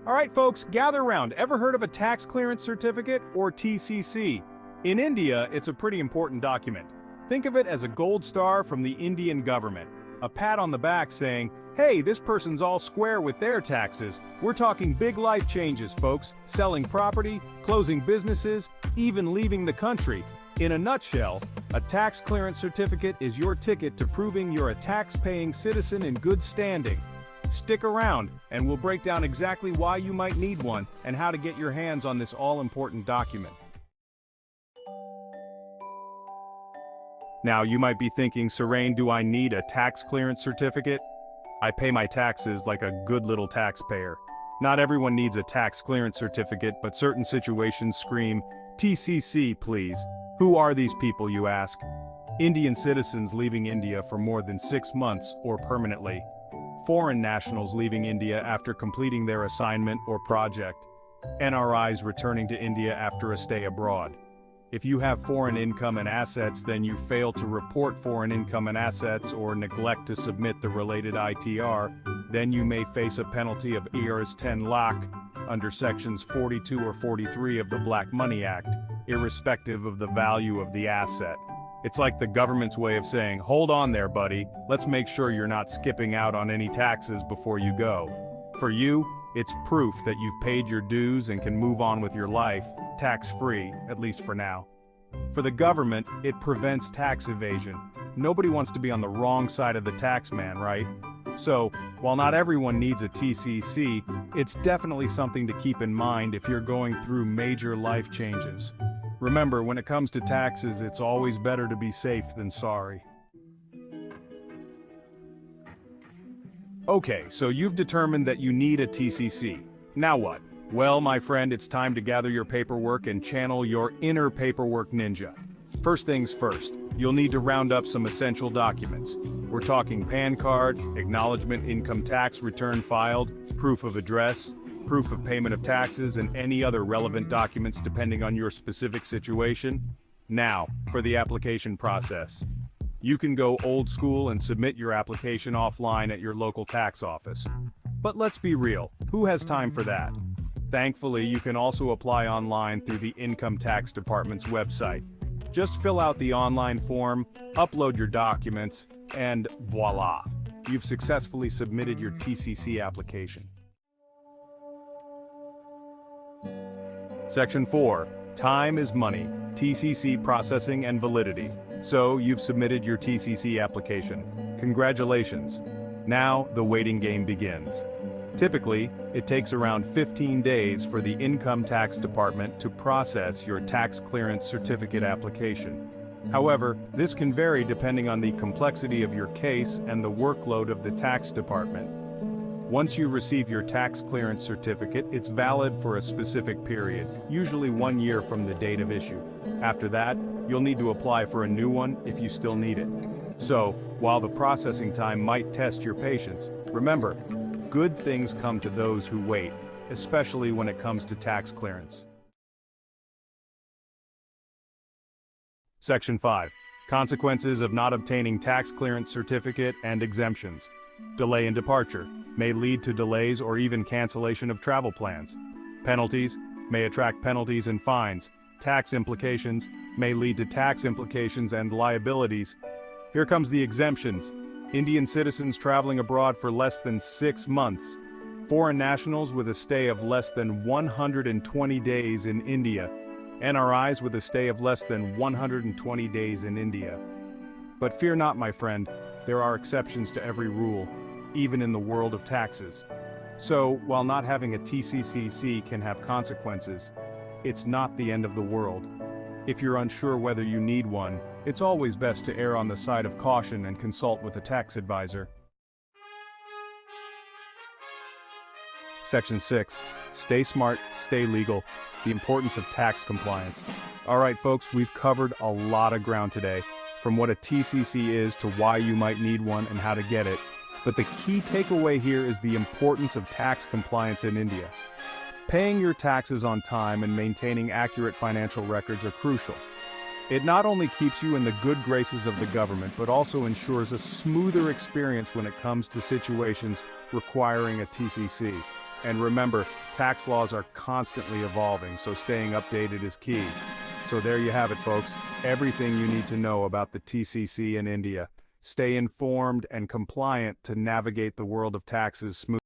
Alright folks, gather round. Ever heard of a tax clearance certificate, or TCC? In India, it's a pretty important document. Think of it as a gold star from the Indian government. A pat on the back saying, hey, this person's all square with their taxes. We're talking big life changes, folks. Selling property, closing businesses, even leaving the country. In a nutshell, a tax clearance certificate is your ticket to proving you're a tax-paying citizen in good standing. Stick around, and we'll break down exactly why you might need one and how to get your hands on this all-important document. Now, you might be thinking, Surain, do I need a tax clearance certificate? I pay my taxes like a good little taxpayer. Not everyone needs a tax clearance certificate, but certain situations scream, TCC, please. Who are these people, you ask? Indian citizens leaving India for more than 6 months or permanently. Foreign nationals leaving India after completing their assignment or project. NRIs returning to India after a stay abroad. If you have foreign income and assets, then you fail to report foreign income and assets or neglect to submit the related ITR, then you may face a penalty of Rs 10 lakh under sections 42 or 43 of the Black Money Act, irrespective of the value of the asset. It's like the government's way of saying, hold on there, buddy, let's make sure you're not skipping out on any taxes before you go. For you, it's proof that you've paid your dues and can move on with your life, tax-free, at least for now. For the government, it prevents tax evasion. Nobody wants to be on the wrong side of the tax man, right? So, while not everyone needs a TCC, it's definitely something to keep in mind if you're going through major life changes. Remember, when it comes to taxes, it's always better to be safe than sorry. Okay, so you've determined that you need a TCC. Now what? Well, my friend, it's time to gather your paperwork and channel your inner paperwork ninja. First things first, you'll need to round up some essential documents. We're talking PAN card, acknowledgement income tax return filed, proof of address, proof of payment of taxes, and any other relevant documents depending on your specific situation. Now, for the application process. You can go old school and submit your application offline at your local tax office. But let's be real, who has time for that? Thankfully, you can also apply online through the Income Tax Department's website. Just fill out the online form, upload your documents, and voila! You've successfully submitted your TCC application. Section 4. Time is money. TCC processing and validity. So, you've submitted your TCC application. Congratulations. Now, the waiting game begins. Typically, it takes around 15 days for the Income Tax Department to process your tax clearance certificate application. However, this can vary depending on the complexity of your case and the workload of the tax department. Once you receive your tax clearance certificate, it's valid for a specific period, usually 1 year from the date of issue. After that, you'll need to apply for a new one if you still need it. So, while the processing time might test your patience, remember, good things come to those who wait, especially when it comes to tax clearance. Section 5. Consequences of not obtaining tax clearance certificate and exemptions. Delay in departure may lead to delays or even cancellation of travel plans. Penalties may attract penalties and fines. Tax implications may lead to tax implications and liabilities. Here comes the exemptions. Indian citizens traveling abroad for less than 6 months. Foreign nationals with a stay of less than 120 days in India. NRIs with a stay of less than 120 days in India. But fear not, my friend, there are exceptions to every rule, even in the world of taxes. So, while not having a TCCC can have consequences, it's not the end of the world. If you're unsure whether you need one, it's always best to err on the side of caution and consult with a tax advisor. Section 6. Stay smart, stay legal. The importance of tax compliance. Alright folks, we've covered a lot of ground today, from what a TCC is to why you might need one and how to get it. But the key takeaway here is the importance of tax compliance in India. Paying your taxes on time and maintaining accurate financial records are crucial. It not only keeps you in the good graces of the government, but also ensures a smoother experience when it comes to situations requiring a TCC. And remember, Tax laws are constantly evolving, so staying updated is key. So there you have it, folks. Everything you need to know about the TCC in India. Stay informed and compliant to navigate the world of taxes smoothly.